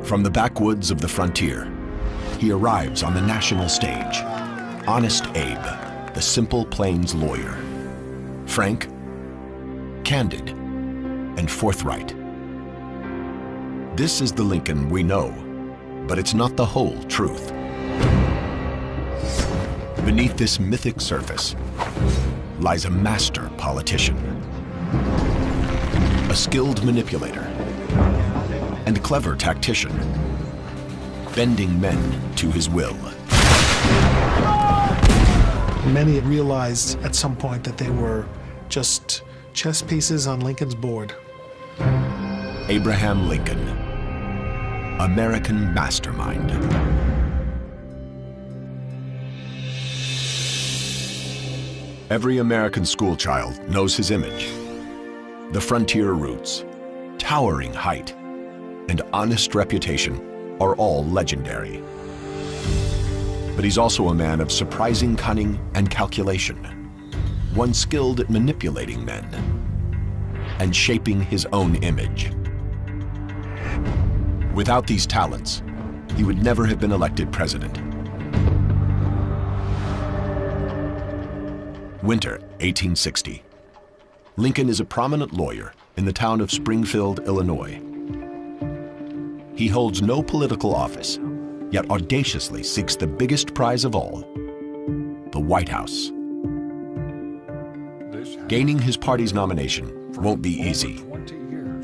From the backwoods of the frontier, he arrives on the national stage. Honest Abe, the simple plains lawyer. Frank, candid, and forthright. This is the Lincoln we know, but it's not the whole truth. Beneath this mythic surface lies a master politician, a skilled manipulator, and clever tactician, bending men to his will. Many realized at some point that they were just chess pieces on Lincoln's board. Abraham Lincoln, American mastermind. Every American schoolchild knows his image. The frontier roots, towering height, and honest reputation are all legendary. But he's also a man of surprising cunning and calculation, one skilled at manipulating men and shaping his own image. Without these talents, he would never have been elected president. Winter 1860. Lincoln is a prominent lawyer in the town of Springfield, Illinois. He holds no political office, yet audaciously seeks the biggest prize of all, the White House. Gaining his party's nomination won't be easy.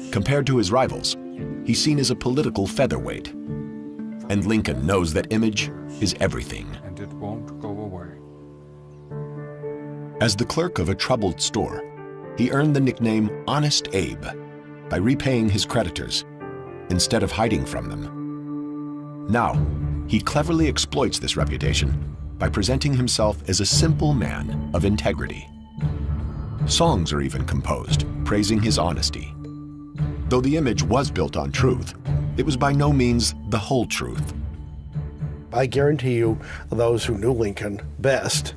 Compared to his rivals, he's seen as a political featherweight. And Lincoln knows that image is everything. And it won't go away. As the clerk of a troubled store, he earned the nickname Honest Abe by repaying his creditors instead of hiding from them. Now, he cleverly exploits this reputation by presenting himself as a simple man of integrity. Songs are even composed praising his honesty. Though the image was built on truth, it was by no means the whole truth. I guarantee you, those who knew Lincoln best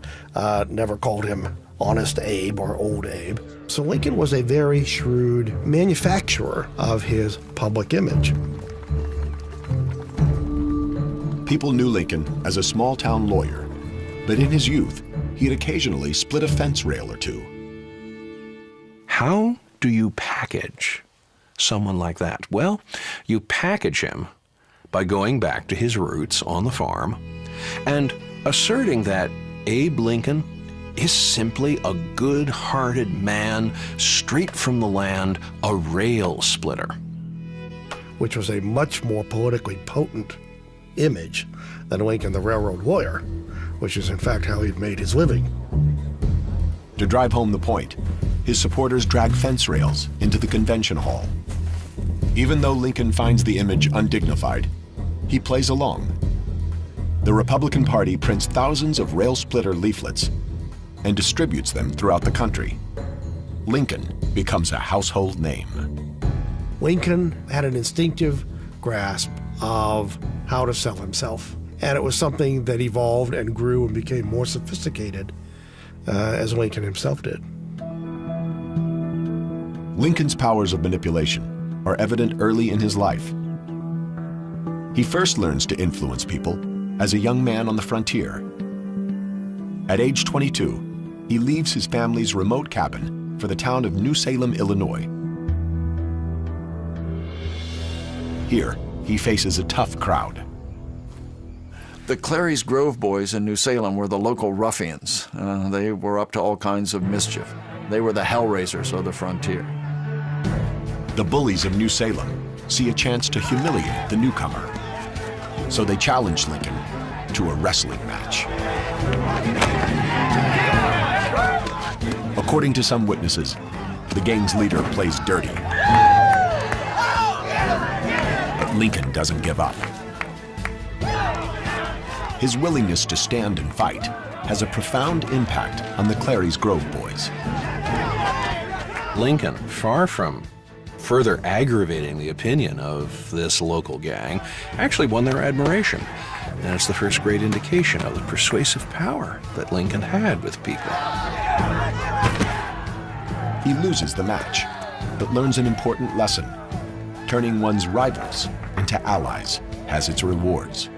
never called him Honest Abe or Old Abe. So Lincoln was a very shrewd manufacturer of his public image. People knew Lincoln as a small-town lawyer, but in his youth, he had occasionally split a fence rail or two. How do you package someone like that? Well, you package him by going back to his roots on the farm and asserting that Abe Lincoln is simply a good-hearted man straight from the land, a rail splitter. Which was a much more politically potent image than Lincoln the railroad lawyer, which is in fact how he'd made his living. To drive home the point, his supporters drag fence rails into the convention hall. Even though Lincoln finds the image undignified, he plays along. The Republican Party prints thousands of rail splitter leaflets and distributes them throughout the country. Lincoln becomes a household name. Lincoln had an instinctive grasp of how to sell himself, and it was something that evolved and grew and became more sophisticated as Lincoln himself did. Lincoln's powers of manipulation are evident early in his life. He first learns to influence people as a young man on the frontier. At age 22, he leaves his family's remote cabin for the town of New Salem, Illinois. Here, he faces a tough crowd. The Clary's Grove boys in New Salem were the local ruffians. They were up to all kinds of mischief. They were the hellraisers of the frontier. The bullies of New Salem see a chance to humiliate the newcomer. So they challenge Lincoln to a wrestling match. According to some witnesses, the gang's leader plays dirty. But Lincoln doesn't give up. His willingness to stand and fight has a profound impact on the Clary's Grove boys. Lincoln, far from further aggravating the opinion of this local gang, actually won their admiration. And it's the first great indication of the persuasive power that Lincoln had with people. He loses the match, but learns an important lesson, turning one's rivals into to allies has its rewards.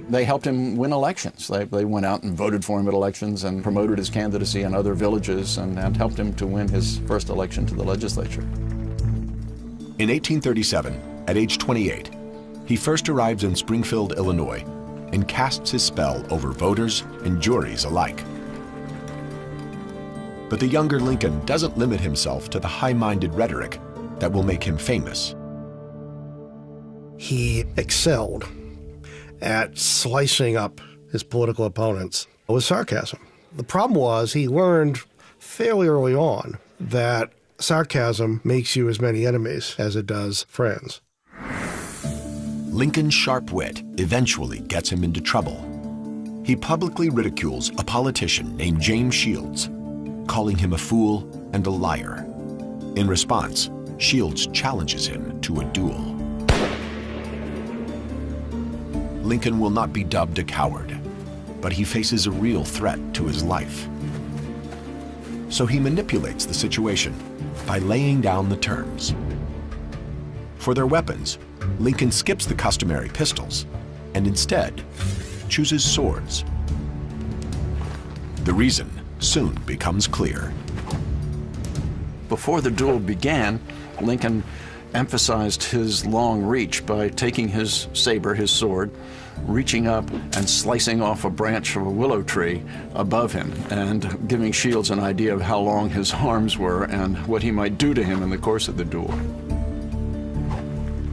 They helped him win elections. They went out and voted for him at elections and promoted his candidacy in other villages and helped him to win his first election to the legislature. In 1837, at age 28, he first arrives in Springfield, Illinois, and casts his spell over voters and juries alike. But the younger Lincoln doesn't limit himself to the high-minded rhetoric that will make him famous. He excelled at slicing up his political opponents with sarcasm. The problem was he learned fairly early on that sarcasm makes you as many enemies as it does friends. Lincoln's sharp wit eventually gets him into trouble. He publicly ridicules a politician named James Shields, calling him a fool and a liar. In response, Shields challenges him to a duel. Lincoln will not be dubbed a coward, but he faces a real threat to his life. So he manipulates the situation by laying down the terms. For their weapons, Lincoln skips the customary pistols and instead chooses swords. The reason soon becomes clear. Before the duel began, Lincoln emphasized his long reach by taking his saber, his sword, reaching up and slicing off a branch of a willow tree above him and giving Shields an idea of how long his arms were and what he might do to him in the course of the duel.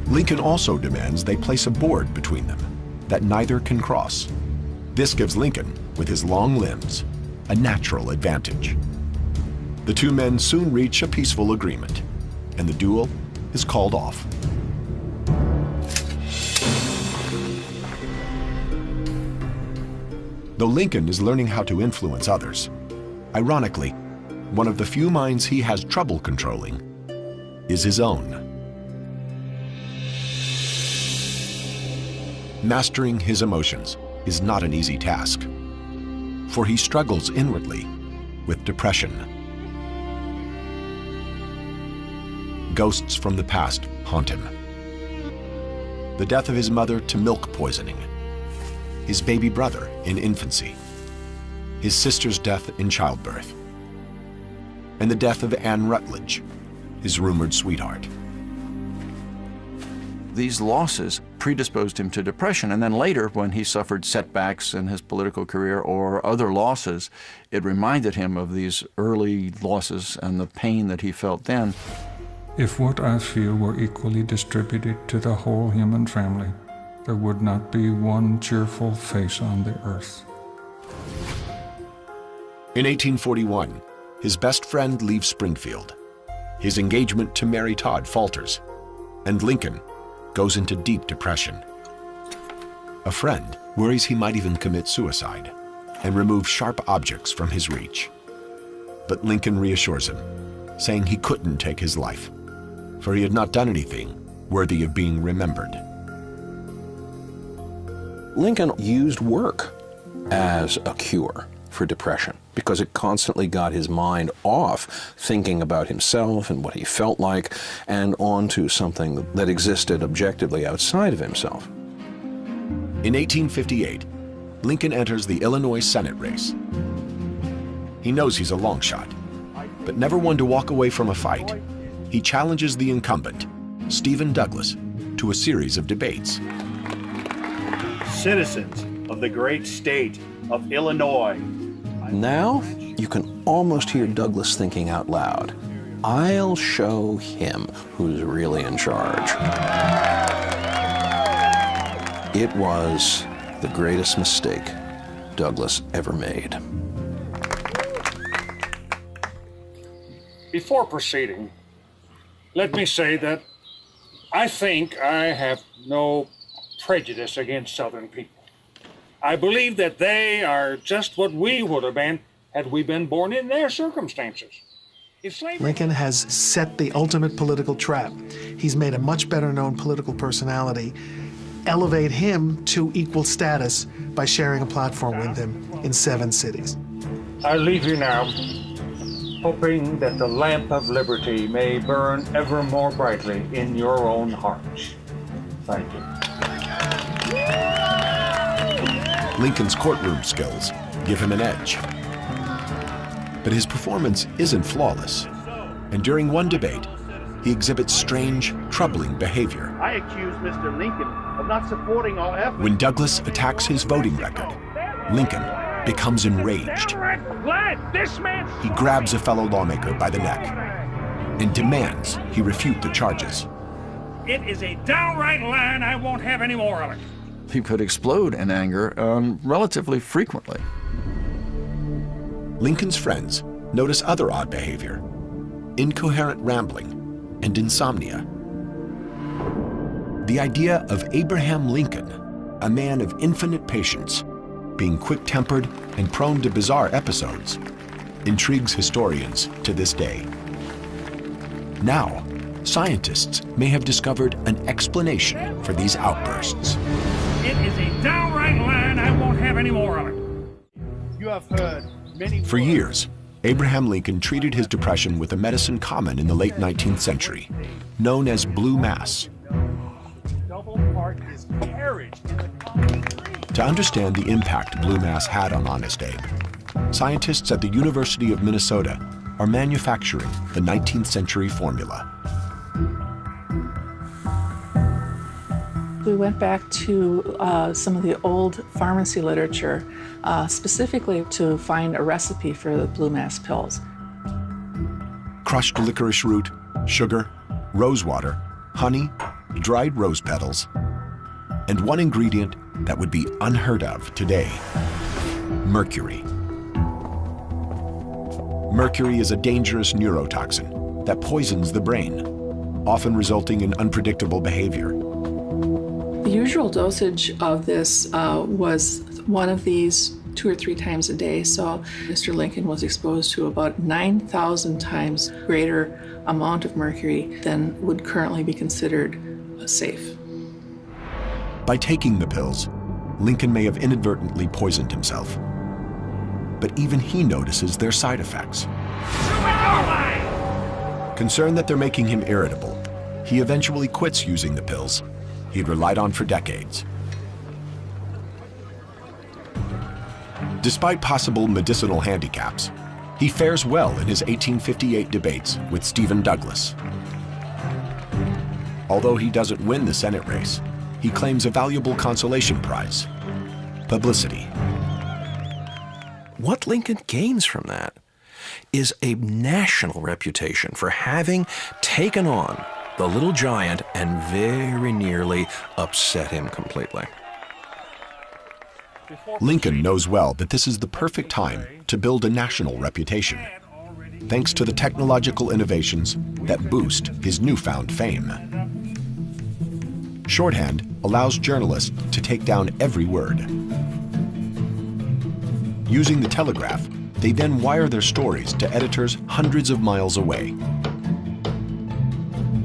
Lincoln also demands they place a board between them that neither can cross. This gives Lincoln, with his long limbs, a natural advantage. The two men soon reach a peaceful agreement, and the duel is called off. Though Lincoln is learning how to influence others, ironically, one of the few minds he has trouble controlling is his own. Mastering his emotions is not an easy task, for he struggles inwardly with depression. Ghosts from the past haunt him. The death of his mother to milk poisoning, his baby brother in infancy, his sister's death in childbirth, and the death of Anne Rutledge, his rumored sweetheart. These losses predisposed him to depression, and then later, when he suffered setbacks in his political career or other losses, it reminded him of these early losses and the pain that he felt then. If what I feel were equally distributed to the whole human family, there would not be one cheerful face on the earth. In 1841, his best friend leaves Springfield. His engagement to Mary Todd falters, and Lincoln goes into deep depression. A friend worries he might even commit suicide and remove sharp objects from his reach. But Lincoln reassures him, saying he couldn't take his life, for he had not done anything worthy of being remembered. Lincoln used work as a cure for depression because it constantly got his mind off thinking about himself and what he felt like and onto something that existed objectively outside of himself. In 1858, Lincoln enters the Illinois Senate race. He knows he's a long shot, but never one to walk away from a fight. He challenges the incumbent, Stephen Douglas, to a series of debates. Citizens of the great state of Illinois. Now, you can almost hear Douglas thinking out loud, I'll show him who's really in charge. It was the greatest mistake Douglas ever made. Before proceeding, let me say that I think I have no prejudice against Southern people. I believe that they are just what we would have been had we been born in their circumstances. Lincoln has set the ultimate political trap. He's made a much better known political personality elevate him to equal status by sharing a platform with him in 7 cities. I leave you now hoping that the lamp of liberty may burn ever more brightly in your own hearts. Thank you. Lincoln's courtroom skills give him an edge. But his performance isn't flawless, and during one debate, he exhibits strange, troubling behavior. I accuse Mr. Lincoln of not supporting our efforts. When Douglas attacks his voting record, Lincoln becomes enraged. He grabs a fellow lawmaker by the neck and demands he refute the charges. It is a downright lie, and I won't have any more of it. He could explode in anger relatively frequently. Lincoln's friends notice other odd behavior: incoherent rambling and insomnia. The idea of Abraham Lincoln, a man of infinite patience, being quick-tempered and prone to bizarre episodes, intrigues historians to this day. Now, scientists may have discovered an explanation for these outbursts. It is a downright lie, and I won't have any more of it. You have heard many For years, Abraham Lincoln treated his depression with a medicine common in the late 19th century, known as blue mass. double part is carriage in the common dream. To understand the impact blue mass had on Honest Abe, scientists at the University of Minnesota are manufacturing the 19th century formula. We went back to some of the old pharmacy literature, specifically to find a recipe for the blue mass pills. Crushed licorice root, sugar, rose water, honey, dried rose petals, and one ingredient that would be unheard of today: mercury. Mercury is a dangerous neurotoxin that poisons the brain, often resulting in unpredictable behavior. The usual dosage of this was one of these 2 or 3 times a day, so Mr. Lincoln was exposed to about 9,000 times greater amount of mercury than would currently be considered safe. By taking the pills, Lincoln may have inadvertently poisoned himself. But even he notices their side effects. Concerned that they're making him irritable, he eventually quits using the pills he'd relied on for decades. Despite possible medicinal handicaps, he fares well in his 1858 debates with Stephen Douglas. Although he doesn't win the Senate race, he claims a valuable consolation prize: publicity. What Lincoln gains from that is a national reputation for having taken on the little giant and very nearly upset him completely. Lincoln knows well that this is the perfect time to build a national reputation, thanks to the technological innovations that boost his newfound fame. Shorthand allows journalists to take down every word. Using the telegraph, they then wire their stories to editors hundreds of miles away.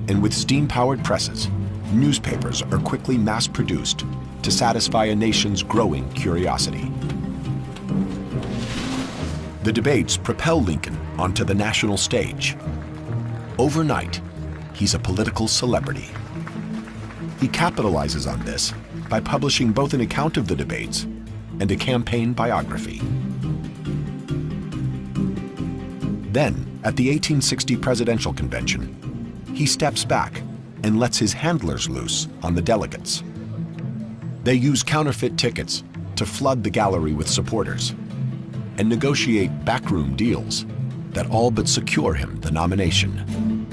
And with steam-powered presses, newspapers are quickly mass-produced to satisfy a nation's growing curiosity. The debates propel Lincoln onto the national stage. Overnight, he's a political celebrity. He capitalizes on this by publishing both an account of the debates and a campaign biography. Then, at the 1860 presidential convention, he steps back and lets his handlers loose on the delegates. They use counterfeit tickets to flood the gallery with supporters and negotiate backroom deals that all but secure him the nomination.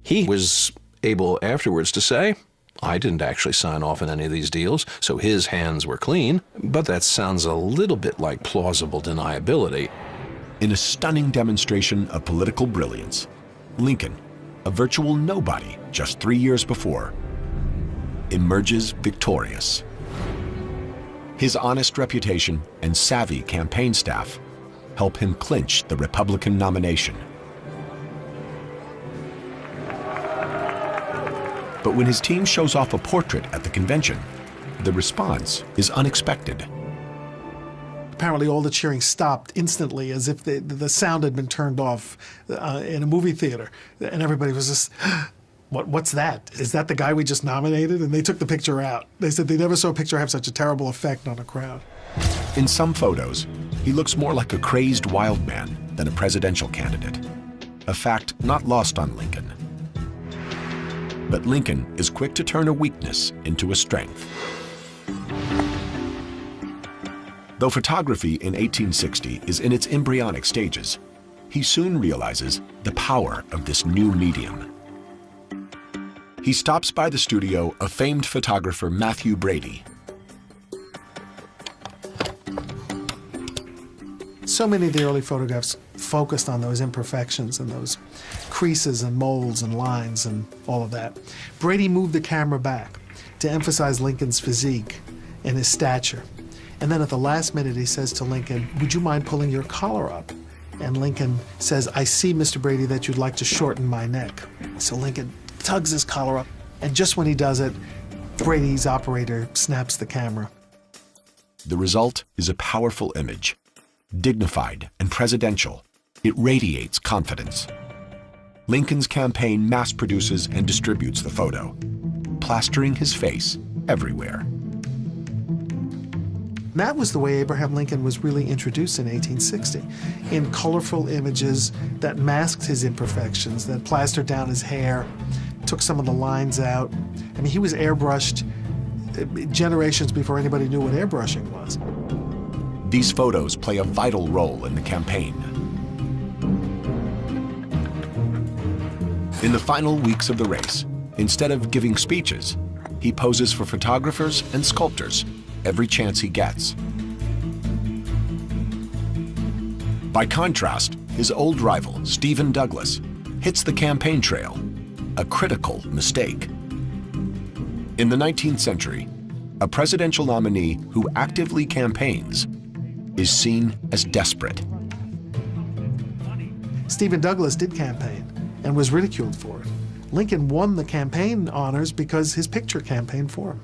He was able afterwards to say, I didn't actually sign off on any of these deals, so his hands were clean, but that sounds a little bit like plausible deniability. In a stunning demonstration of political brilliance, Lincoln, a virtual nobody just 3 years before, emerges victorious. His honest reputation and savvy campaign staff help him clinch the Republican nomination. But when his team shows off a portrait at the convention, the response is unexpected. apparently all the cheering stopped instantly, as if the sound had been turned off in a movie theater. And everybody was just, what's that? Is that the guy we just nominated? And they took the picture out. They said they never saw a picture have such a terrible effect on a crowd. In some photos, he looks more like a crazed wild man than a presidential candidate, a fact not lost on Lincoln. But Lincoln is quick to turn a weakness into a strength. Though photography in 1860 is in its embryonic stages, he soon realizes the power of this new medium. He stops by the studio of famed photographer Matthew Brady. So many of the early photographs focused on those imperfections and those creases and molds and lines and all of that. Brady moved the camera back to emphasize Lincoln's physique and his stature. And then at the last minute, he says to Lincoln, "Would you mind pulling your collar up?" And Lincoln says, "I see, Mr. Brady, that you'd like to shorten my neck." So Lincoln tugs his collar up, and just when he does it, Brady's operator snaps the camera. The result is a powerful image. Dignified and presidential, it radiates confidence. Lincoln's campaign mass produces and distributes the photo, plastering his face everywhere. That was the way Abraham Lincoln was really introduced in 1860, in colorful images that masked his imperfections, that plastered down his hair, took some of the lines out. I mean, he was airbrushed generations before anybody knew what airbrushing was. These photos play a vital role in the campaign. In the final weeks of the race, instead of giving speeches, he poses for photographers and sculptors every chance he gets. By contrast, his old rival, Stephen Douglas, hits the campaign trail, a critical mistake. In the 19th century, a presidential nominee who actively campaigns is seen as desperate. Stephen Douglas did campaign and was ridiculed for it. Lincoln won the campaign honors because his picture campaigned for him.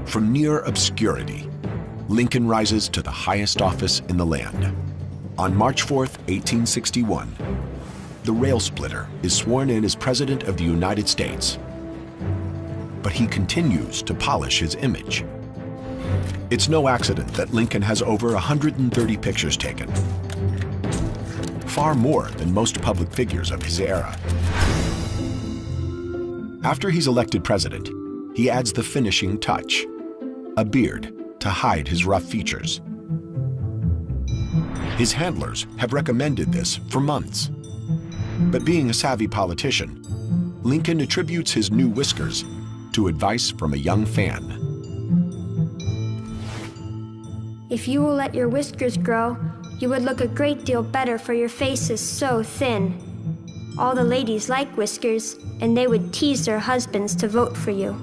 From near obscurity, Lincoln rises to the highest office in the land. On March 4th, 1861, the rail splitter is sworn in as President of the United States. But he continues to polish his image. It's no accident that Lincoln has over 130 pictures taken, far more than most public figures of his era. After he's elected president, he adds the finishing touch, a beard to hide his rough features. His handlers have recommended this for months. But being a savvy politician, Lincoln attributes his new whiskers to advice from a young fan. If you will let your whiskers grow, you would look a great deal better, for your face is so thin. All the ladies like whiskers, and they would tease their husbands to vote for you.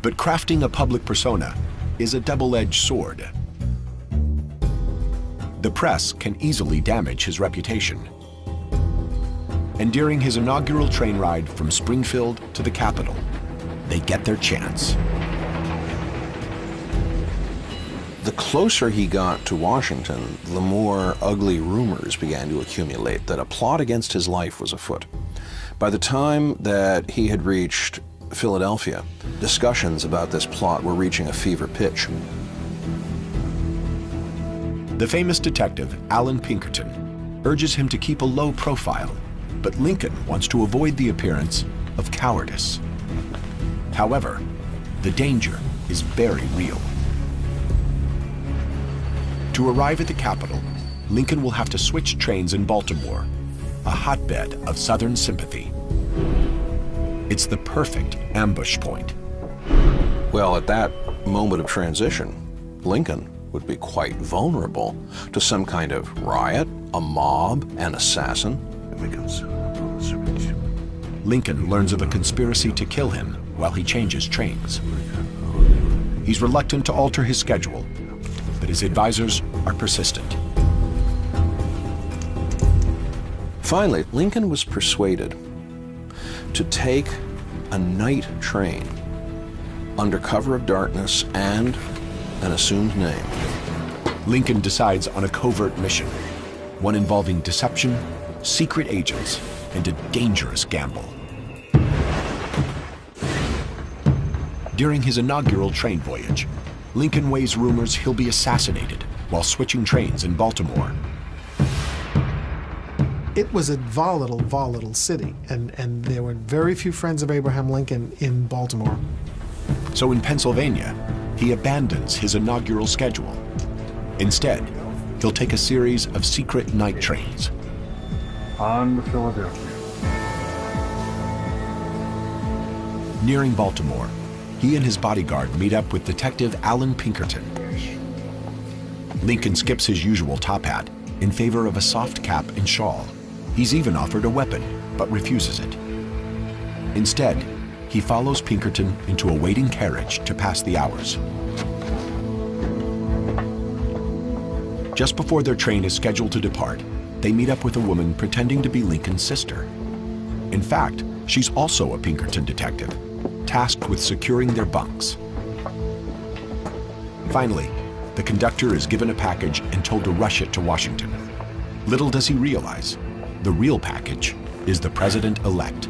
But crafting a public persona is a double-edged sword. The press can easily damage his reputation. And during his inaugural train ride from Springfield to the Capitol, they get their chance. The closer he got to Washington, the more ugly rumors began to accumulate that a plot against his life was afoot. By the time that he had reached Philadelphia, discussions about this plot were reaching a fever pitch. The famous detective, Alan Pinkerton, urges him to keep a low profile, but Lincoln wants to avoid the appearance of cowardice. However, the danger is very real. To arrive at the Capitol, Lincoln will have to switch trains in Baltimore, a hotbed of Southern sympathy. It's the perfect ambush point. Well, at that moment of transition, Lincoln would be quite vulnerable to some kind of riot, a mob, an assassin. Lincoln learns of a conspiracy to kill him while he changes trains. He's reluctant to alter his schedule, but his advisors are persistent. Finally, Lincoln was persuaded to take a night train under cover of darkness and an assumed name. Lincoln decides on a covert mission, one involving deception, secret agents, and a dangerous gamble. During his inaugural train voyage, Lincoln weighs rumors he'll be assassinated while switching trains in Baltimore. It was a volatile, volatile city, and there were very few friends of Abraham Lincoln in Baltimore. So in Pennsylvania, he abandons his inaugural schedule. Instead, he'll take a series of secret night trains. On to Philadelphia. Nearing Baltimore, he and his bodyguard meet up with Detective Alan Pinkerton. Lincoln skips his usual top hat in favor of a soft cap and shawl. He's even offered a weapon, but refuses it. Instead, he follows Pinkerton into a waiting carriage to pass the hours. Just before their train is scheduled to depart, they meet up with a woman pretending to be Lincoln's sister. In fact, she's also a Pinkerton detective, tasked with securing their bunks. Finally, the conductor is given a package and told to rush it to Washington. Little does he realize, the real package is the president-elect.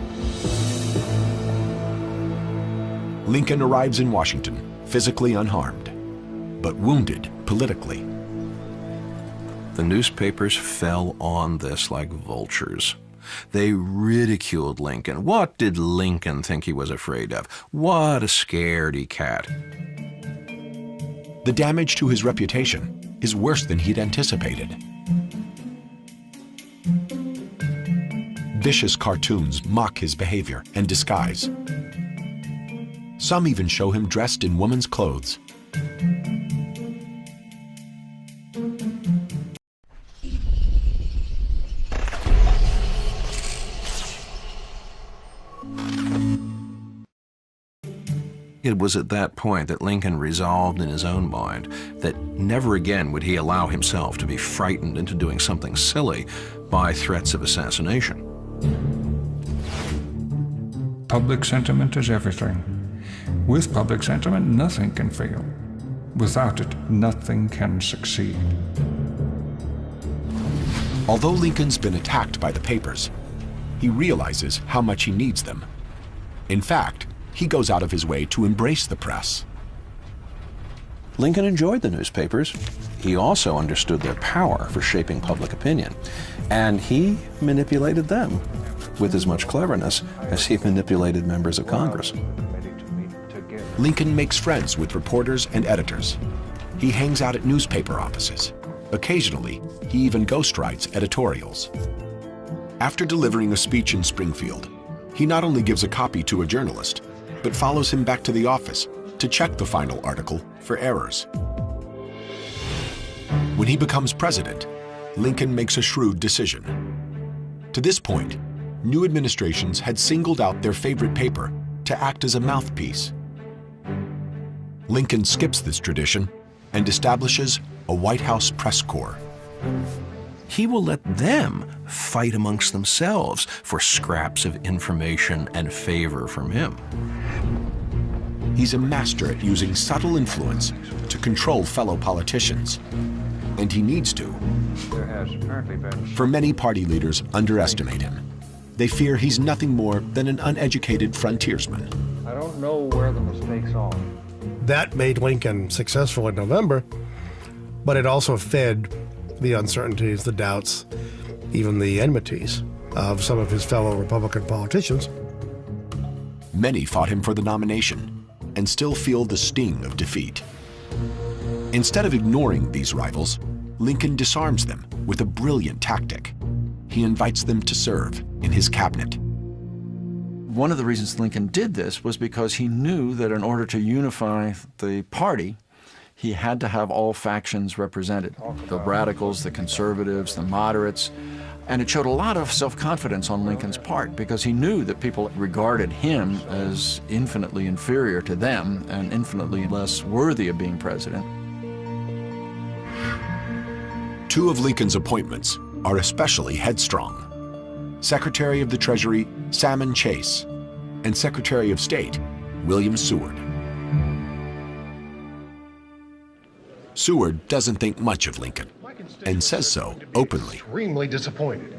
Lincoln arrives in Washington, physically unharmed, but wounded politically. The newspapers fell on this like vultures. They ridiculed Lincoln. What did Lincoln think he was afraid of? What a scaredy cat. The damage to his reputation is worse than he'd anticipated. Vicious cartoons mock his behavior and disguise. Some even show him dressed in women's clothes. It was at that point that Lincoln resolved in his own mind that never again would he allow himself to be frightened into doing something silly by threats of assassination. Public sentiment is everything. With public sentiment, nothing can fail. Without it, nothing can succeed. Although Lincoln's been attacked by the papers, he realizes how much he needs them. In fact, he goes out of his way to embrace the press. Lincoln enjoyed the newspapers. He also understood their power for shaping public opinion, and he manipulated them with as much cleverness as he manipulated members of Congress. Lincoln makes friends with reporters and editors. He hangs out at newspaper offices. Occasionally, he even ghostwrites editorials. After delivering a speech in Springfield, he not only gives a copy to a journalist, but follows him back to the office to check the final article for errors. When he becomes president, Lincoln makes a shrewd decision. To this point, new administrations had singled out their favorite paper to act as a mouthpiece. Lincoln skips this tradition and establishes a White House press corps. He will let them fight amongst themselves for scraps of information and favor from him. He's a master at using subtle influence to control fellow politicians, and he needs to. For many party leaders underestimate him. They fear he's nothing more than an uneducated frontiersman. I don't know where the mistakes are. That made Lincoln successful in November, but it also fed the uncertainties, the doubts, even the enmities of some of his fellow Republican politicians. Many fought him for the nomination and still feel the sting of defeat. Instead of ignoring these rivals, Lincoln disarms them with a brilliant tactic. He invites them to serve in his cabinet. One of the reasons Lincoln did this was because he knew that in order to unify the party, he had to have all factions represented, the radicals, the conservatives, the moderates, and it showed a lot of self-confidence on Lincoln's part because he knew that people regarded him as infinitely inferior to them and infinitely less worthy of being president. Two of Lincoln's appointments are especially headstrong. Secretary of the Treasury Salmon Chase and Secretary of State William Seward. Seward doesn't think much of Lincoln and says so openly. Extremely disappointed.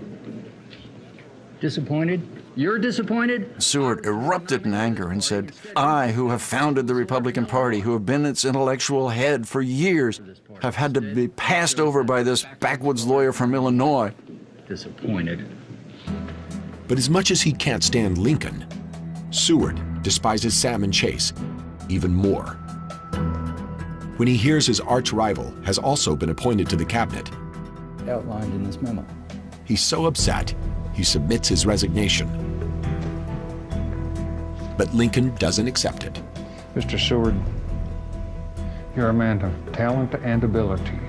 Disappointed? You're disappointed? Seward erupted in anger and said, I, who have founded the Republican Party, who have been its intellectual head for years, have had to be passed over by this backwoods lawyer from Illinois. Disappointed. But as much as he can't stand Lincoln, Seward despises Salmon Chase even more. When he hears his arch-rival has also been appointed to the cabinet, Outlined in this memo. he's so upset, he submits his resignation. But Lincoln doesn't accept it. Mr. Seward, you're a man of talent and ability.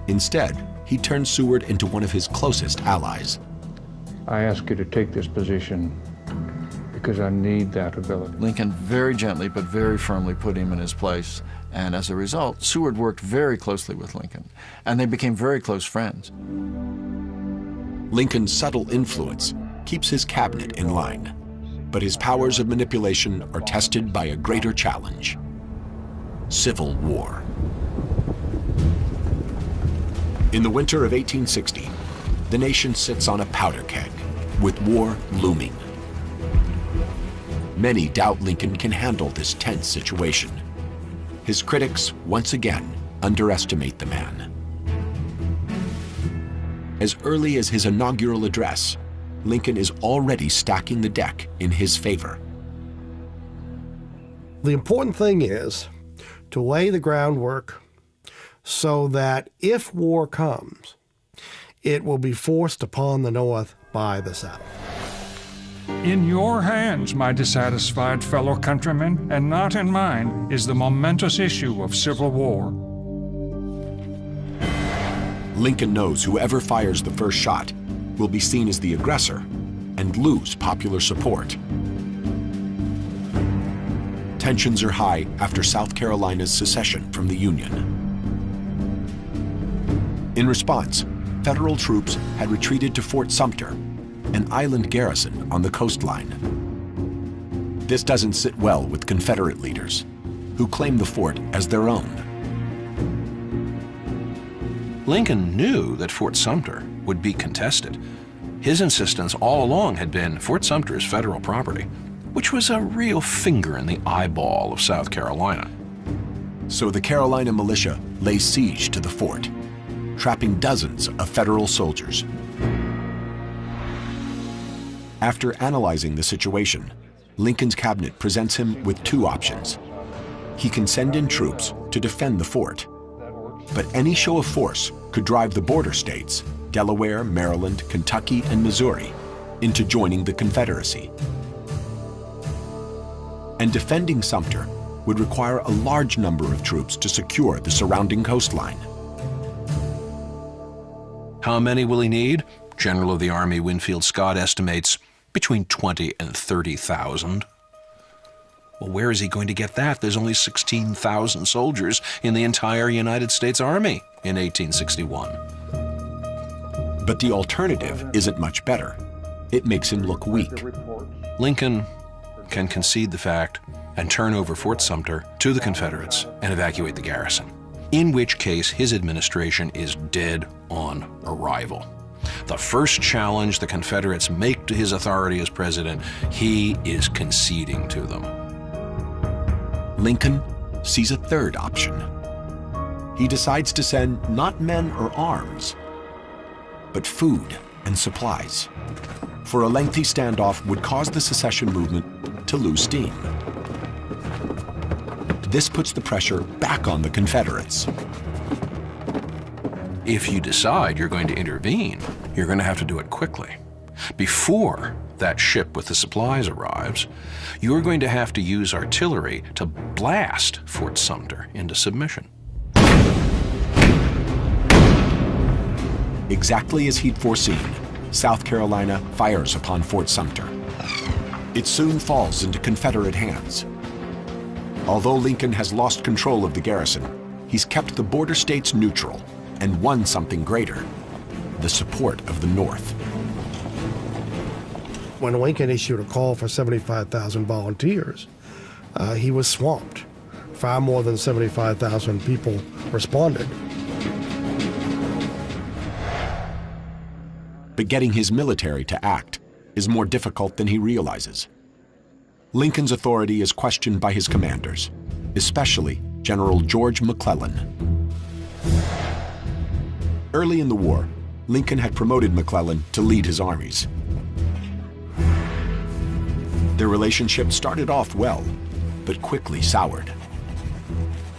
Instead, he turns Seward into one of his closest allies. I ask you to take this position because I need that ability. Lincoln very gently but very firmly put him in his place, and as a result, Seward worked very closely with Lincoln, and they became very close friends. Lincoln's subtle influence keeps his cabinet in line, but his powers of manipulation are tested by a greater challenge: civil war. In the winter of 1860, the nation sits on a powder keg, with war looming. Many doubt Lincoln can handle this tense situation. His critics, once again, underestimate the man. As early as his inaugural address, Lincoln is already stacking the deck in his favor. The important thing is to lay the groundwork so that if war comes, it will be forced upon the North by the South. In your hands, my dissatisfied fellow countrymen, and not in mine, is the momentous issue of civil war. Lincoln knows whoever fires the first shot will be seen as the aggressor and lose popular support. Tensions are high after South Carolina's secession from the Union. In response, federal troops had retreated to Fort Sumter, an island garrison on the coastline. This doesn't sit well with Confederate leaders, who claim the fort as their own. Lincoln knew that Fort Sumter would be contested. His insistence all along had been Fort Sumter is federal property, which was a real finger in the eyeball of South Carolina. So the Carolina militia lays siege to the fort, trapping dozens of federal soldiers. After analyzing the situation, Lincoln's cabinet presents him with two options. He can send in troops to defend the fort, but any show of force could drive the border states, Delaware, Maryland, Kentucky, and Missouri, into joining the Confederacy. And defending Sumter would require a large number of troops to secure the surrounding coastline. How many will he need? General of the Army Winfield Scott estimates between 20 and 30,000. Well, where is he going to get that? There's only 16,000 soldiers in the entire United States Army in 1861. But the alternative isn't much better. It makes him look weak. Lincoln can concede the fact and turn over Fort Sumter to the Confederates and evacuate the garrison, in which case his administration is dead on arrival. The first challenge the Confederates make to his authority as president, he is conceding to them. Lincoln sees a third option. He decides to send not men or arms, but food and supplies. For a lengthy standoff would cause the secession movement to lose steam. This puts the pressure back on the Confederates. If you decide you're going to intervene, you're going to have to do it quickly. Before that ship with the supplies arrives, you're going to have to use artillery to blast Fort Sumter into submission. Exactly as he'd foreseen, South Carolina fires upon Fort Sumter. It soon falls into Confederate hands. Although Lincoln has lost control of the garrison, he's kept the border states neutral and won something greater: the support of the North. When Lincoln issued a call for 75,000 volunteers, he was swamped. far more than 75,000 people responded. But getting his military to act is more difficult than he realizes. Lincoln's authority is questioned by his commanders, especially General George McClellan. Early in the war, Lincoln had promoted McClellan to lead his armies. Their relationship started off well, but quickly soured.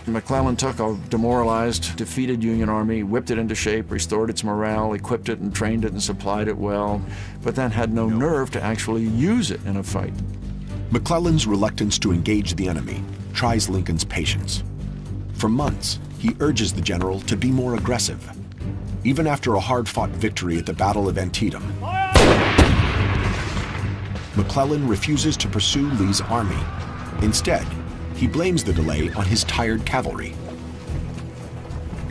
McClellan took a demoralized, defeated Union army, whipped it into shape, restored its morale, equipped it and trained it and supplied it well, but then had no nerve to actually use it in a fight. McClellan's reluctance to engage the enemy tries Lincoln's patience. For months, he urges the general to be more aggressive. Even after a hard-fought victory at the Battle of Antietam, McClellan refuses to pursue Lee's army. Instead, he blames the delay on his tired cavalry.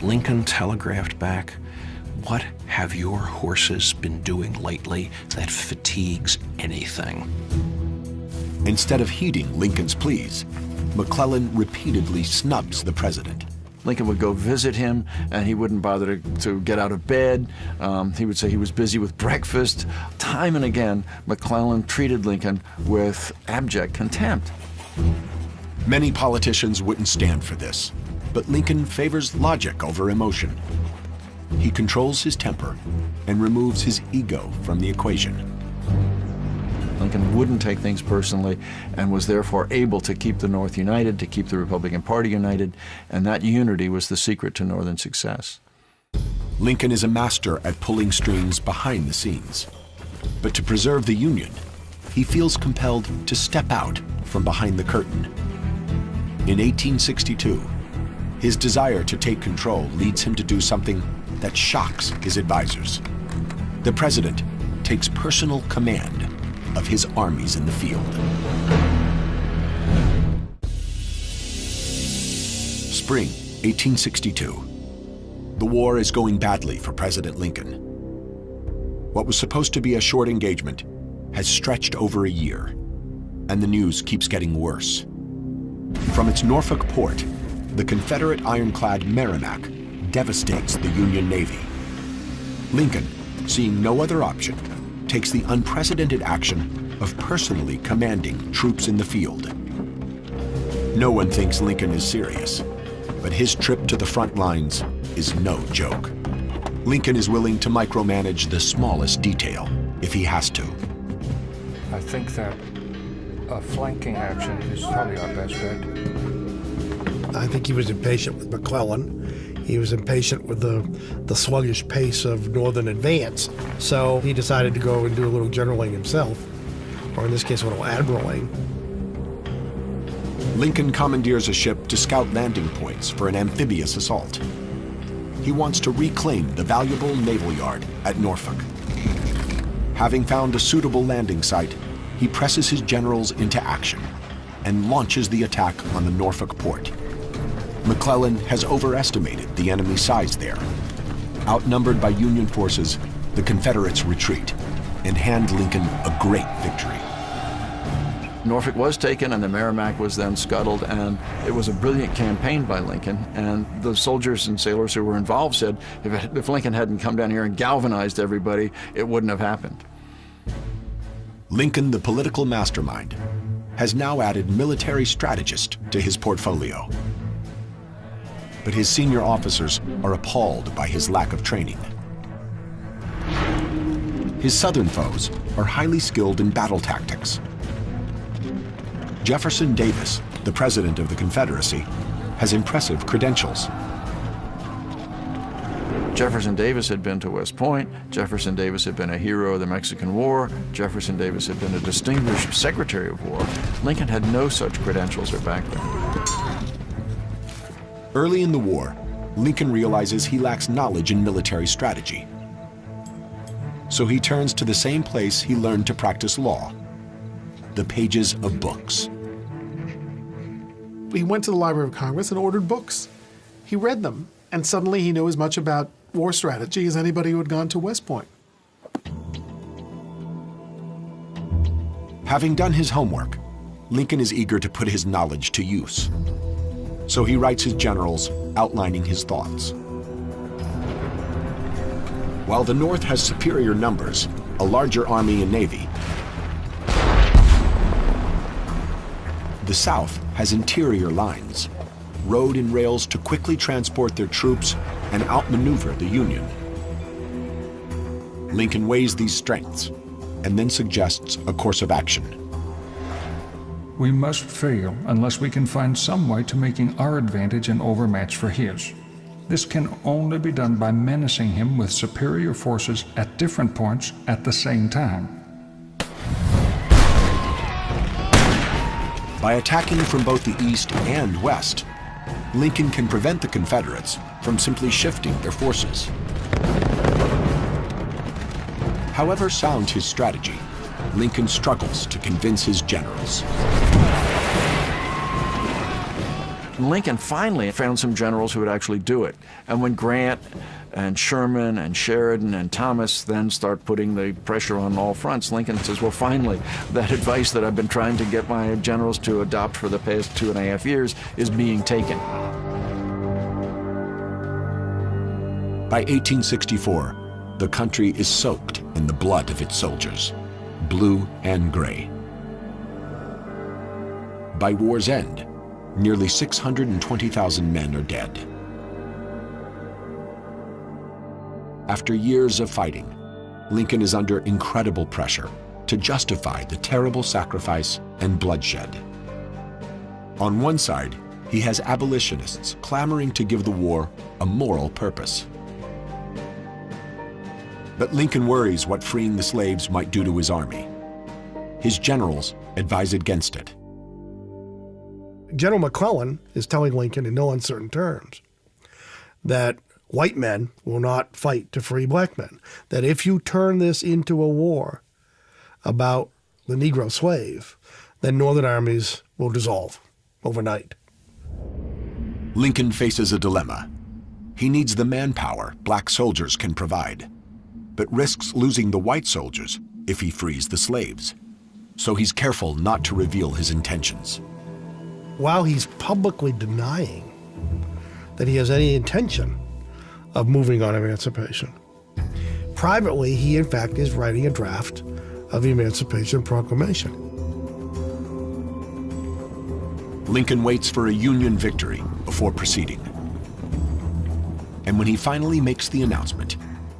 Lincoln telegraphed back, "What have your horses been doing lately that fatigues anything?" Instead of heeding Lincoln's pleas, McClellan repeatedly snubs the president. Lincoln would go visit him, and he wouldn't bother to get out of bed. He would say he was busy with breakfast. Time and again, McClellan treated Lincoln with abject contempt. Many politicians wouldn't stand for this, but Lincoln favors logic over emotion. He controls his temper and removes his ego from the equation. Lincoln wouldn't take things personally and was therefore able to keep the North united, to keep the Republican Party united, and that unity was the secret to Northern success. Lincoln is a master at pulling strings behind the scenes. But to preserve the Union, he feels compelled to step out from behind the curtain. In 1862, his desire to take control leads him to do something that shocks his advisors. The president takes personal command of his armies in the field. Spring 1862. The war is going badly for President Lincoln. What was supposed to be a short engagement has stretched over a year, and the news keeps getting worse. From its Norfolk port, the Confederate ironclad Merrimack devastates the Union Navy. Lincoln, seeing no other option, takes the unprecedented action of personally commanding troops in the field. No one thinks Lincoln is serious, but his trip to the front lines is no joke. Lincoln is willing to micromanage the smallest detail if he has to. I think that a flanking action is probably our best bet. I think he was impatient with McClellan. He was impatient with the sluggish pace of Northern advance. So he decided to go and do a little generaling himself, or in this case, a little admiraling. Lincoln commandeers a ship to scout landing points for an amphibious assault. He wants to reclaim the valuable naval yard at Norfolk. Having found a suitable landing site, he presses his generals into action and launches the attack on the Norfolk port. McClellan has overestimated the enemy's size there. Outnumbered by Union forces, the Confederates retreat and hand Lincoln a great victory. Norfolk was taken and the Merrimack was then scuttled, and it was a brilliant campaign by Lincoln, and the soldiers and sailors who were involved said if Lincoln hadn't come down here and galvanized everybody, it wouldn't have happened. Lincoln, the political mastermind, has now added military strategist to his portfolio. But his senior officers are appalled by his lack of training. His Southern foes are highly skilled in battle tactics. Jefferson Davis, the president of the Confederacy, has impressive credentials. Jefferson Davis had been to West Point. Jefferson Davis had been a hero of the Mexican War. Jefferson Davis had been a distinguished Secretary of War. Lincoln had no such credentials or background. Early in the war, Lincoln realizes he lacks knowledge in military strategy. So he turns to the same place he learned to practice law, the pages of books. He went to the Library of Congress and ordered books. He read them, and suddenly he knew as much about war strategy as anybody who had gone to West Point. Having done his homework, Lincoln is eager to put his knowledge to use. So he writes his generals, outlining his thoughts. While the North has superior numbers, a larger army and navy, the South has interior lines, road and rails to quickly transport their troops and outmaneuver the Union. Lincoln weighs these strengths and then suggests a course of action. We must fail unless we can find some way to making our advantage an overmatch for his. This can only be done by menacing him with superior forces at different points at the same time. By attacking from both the east and west, Lincoln can prevent the Confederates from simply shifting their forces. However sound his strategy, Lincoln struggles to convince his generals. Lincoln finally found some generals who would actually do it. And when Grant and Sherman and Sheridan and Thomas then start putting the pressure on all fronts, Lincoln says, well, finally, that advice that I've been trying to get my generals to adopt for the past 2.5 years is being taken. By 1864, the country is soaked in the blood of its soldiers, blue and gray. By war's end, nearly 620,000 men are dead. After years of fighting, Lincoln is under incredible pressure to justify the terrible sacrifice and bloodshed. On one side, he has abolitionists clamoring to give the war a moral purpose. But Lincoln worries what freeing the slaves might do to his army. His generals advise against it. General McClellan is telling Lincoln in no uncertain terms that white men will not fight to free black men, that if you turn this into a war about the Negro slave, then Northern armies will dissolve overnight. Lincoln faces a dilemma. He needs the manpower black soldiers can provide, but risks losing the white soldiers if he frees the slaves. So he's careful not to reveal his intentions. While he's publicly denying that he has any intention of moving on emancipation, privately he in fact is writing a draft of the Emancipation Proclamation. Lincoln waits for a Union victory before proceeding. And when he finally makes the announcement,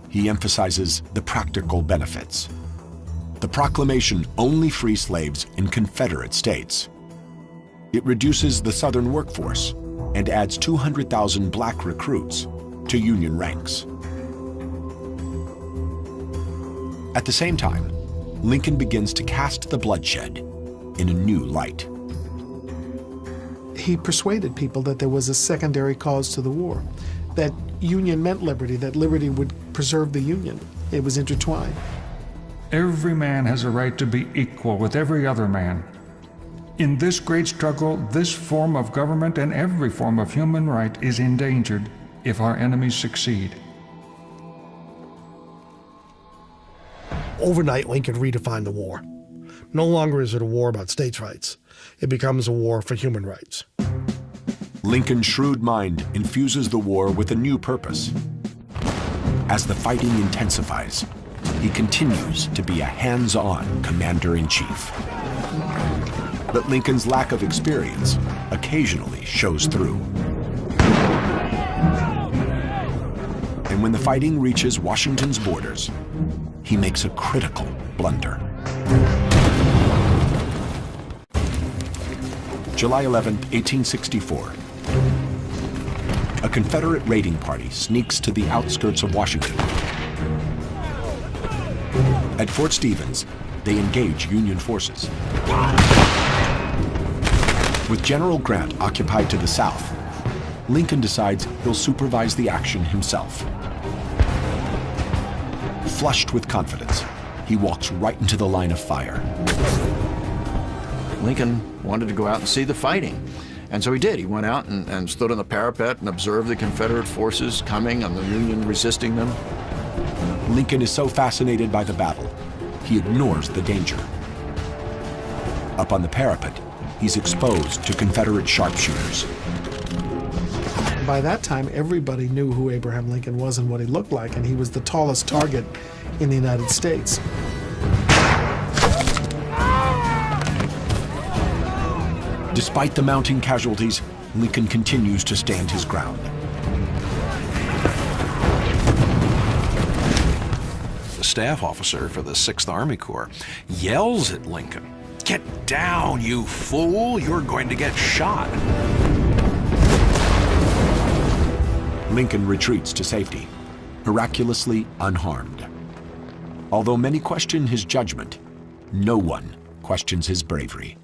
he emphasizes the practical benefits. The proclamation only frees slaves in Confederate states. It reduces the Southern workforce and adds 200,000 black recruits to Union ranks. At the same time, Lincoln begins to cast the bloodshed in a new light. He persuaded people that there was a secondary cause to the war, that Union meant liberty, that liberty would preserve the Union. It was intertwined. Every man has a right to be equal with every other man. In this great struggle, this form of government and every form of human right is endangered if our enemies succeed. Overnight, Lincoln redefined the war. No longer is it a war about states' rights. It becomes a war for human rights. Lincoln's shrewd mind infuses the war with a new purpose. As the fighting intensifies, he continues to be a hands-on commander-in-chief. But Lincoln's lack of experience occasionally shows through. And when the fighting reaches Washington's borders, he makes a critical blunder. July 11, 1864. A Confederate raiding party sneaks to the outskirts of Washington. At Fort Stevens, they engage Union forces. With General Grant occupied to the south, Lincoln decides he'll supervise the action himself. Flushed with confidence, he walks right into the line of fire. Lincoln wanted to go out and see the fighting. And so he did. He went out and stood on the parapet and observed the Confederate forces coming and the Union resisting them. Lincoln is so fascinated by the battle, he ignores the danger. Up on the parapet, he's exposed to Confederate sharpshooters. By that time, everybody knew who Abraham Lincoln was and what he looked like, and he was the tallest target in the United States. Despite the mounting casualties, Lincoln continues to stand his ground. The staff officer for the 6th Army Corps yells at Lincoln, "Get down, you fool! You're going to get shot." Lincoln retreats to safety, miraculously unharmed. Although many question his judgment, no one questions his bravery.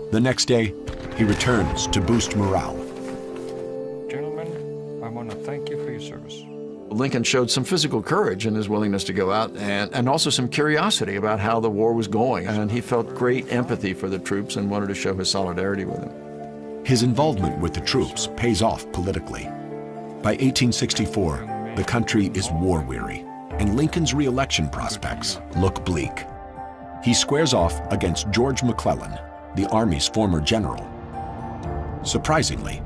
The next day, he returns to boost morale. Gentlemen, I want to thank you for your service. Lincoln showed some physical courage in his willingness to go out and also some curiosity about how the war was going. And he felt great empathy for the troops and wanted to show his solidarity with them. His involvement with the troops pays off politically. By 1864, the country is war-weary, and Lincoln's re-election prospects look bleak. He squares off against George McClellan, the Army's former general. Surprisingly,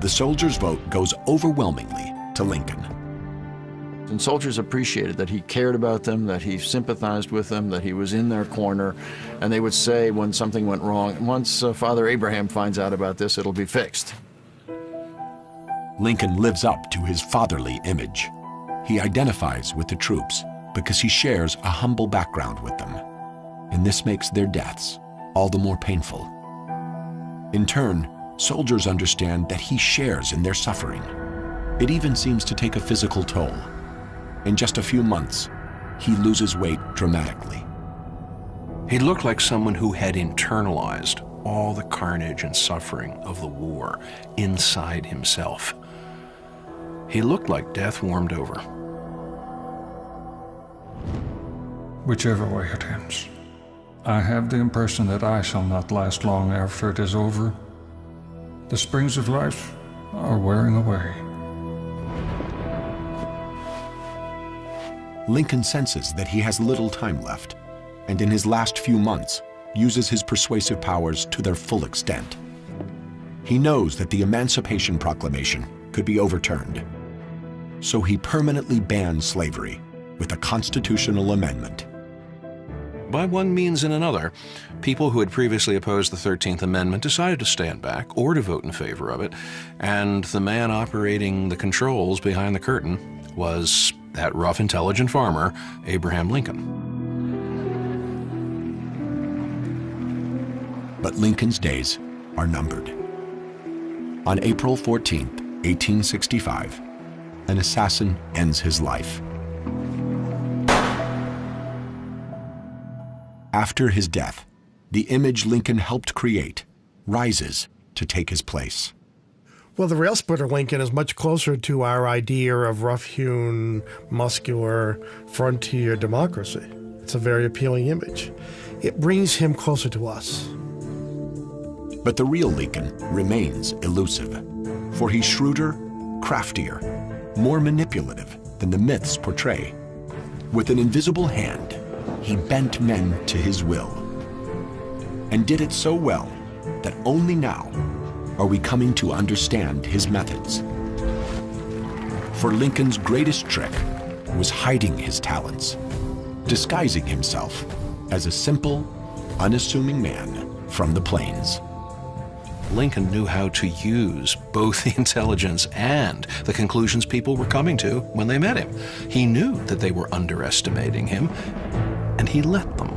the soldiers' vote goes overwhelmingly to Lincoln. And soldiers appreciated that he cared about them, that he sympathized with them, that he was in their corner. And they would say when something went wrong, once Father Abraham finds out about this, it'll be fixed. Lincoln lives up to his fatherly image. He identifies with the troops because he shares a humble background with them. And this makes their deaths all the more painful. In turn, soldiers understand that he shares in their suffering. It even seems to take a physical toll. In just a few months, he loses weight dramatically. He looked like someone who had internalized all the carnage and suffering of the war inside himself. He looked like death warmed over. Whichever way it ends, I have the impression that I shall not last long after it is over. The springs of life are wearing away. Lincoln senses that he has little time left, and in his last few months, uses his persuasive powers to their full extent. He knows that the Emancipation Proclamation could be overturned, so he permanently bans slavery with a constitutional amendment. By one means and another, people who had previously opposed the 13th Amendment decided to stand back or to vote in favor of it, and the man operating the controls behind the curtain was that rough, intelligent farmer, Abraham Lincoln. But Lincoln's days are numbered. On April 14, 1865, an assassin ends his life. After his death, the image Lincoln helped create rises to take his place. Well, the rail splitter Lincoln is much closer to our idea of rough-hewn, muscular, frontier democracy. It's a very appealing image. It brings him closer to us. But the real Lincoln remains elusive, for he's shrewder, craftier, more manipulative than the myths portray. With an invisible hand, he bent men to his will, and did it so well that only now are we coming to understand his methods. For Lincoln's greatest trick was hiding his talents, disguising himself as a simple, unassuming man from the plains. Lincoln knew how to use both the intelligence and the conclusions people were coming to when they met him. He knew that they were underestimating him, and he let them.